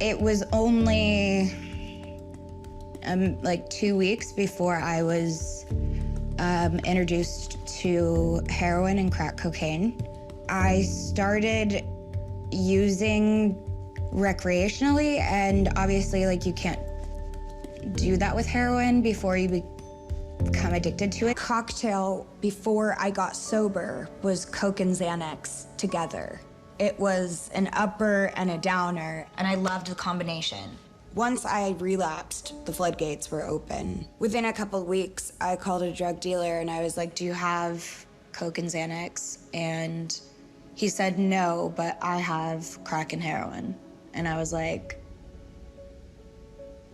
It was only like 2 weeks before I was introduced to heroin and crack cocaine. I started using recreationally, and obviously, like, you can't do that with heroin before you become addicted to it. Cocktail before I got sober was Coke and Xanax together. It was an upper and a downer, and I loved the combination. Once I relapsed, the floodgates were open. Within a couple weeks, I called a drug dealer and I was like, "Do you have Coke and Xanax?" And he said, "No, but I have crack and heroin." And I was like,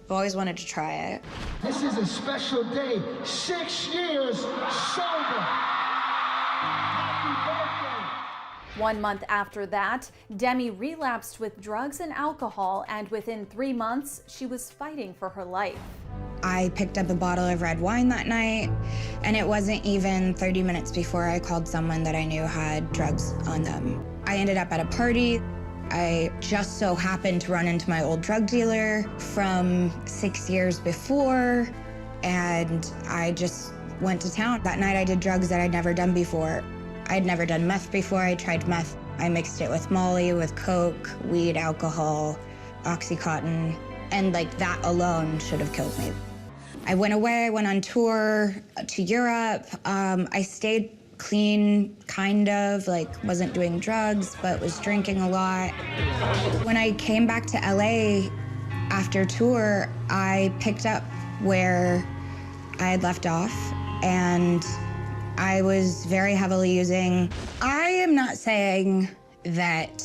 I've always wanted to try it. This is a special day. 6 years sober. Happy birthday. 1 month after that, Demi relapsed with drugs and alcohol, and within 3 months, she was fighting for her life. I picked up a bottle of red wine that night, and it wasn't even 30 minutes before I called someone that I knew had drugs on them. I ended up at a party. I just so happened to run into my old drug dealer from 6 years before, and I just went to town. That night I did drugs that I'd never done before. I'd never done meth before. I tried meth. I mixed it with Molly, with Coke, weed, alcohol, Oxycontin, and like that alone should have killed me. I went away, I went on tour to Europe. I stayed clean, kind of, like wasn't doing drugs, but was drinking a lot. When I came back to LA after tour, I picked up where I had left off, and I was very heavily using. I am not saying that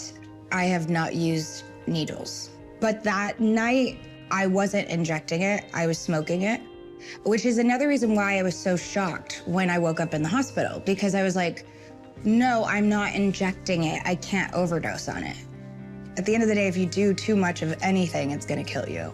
I have not used needles, but that night I wasn't injecting it, I was smoking it, which is another reason why I was so shocked when I woke up in the hospital, because I was like, no, I'm not injecting it. I can't overdose on it. At the end of the day, if you do too much of anything, it's gonna kill you.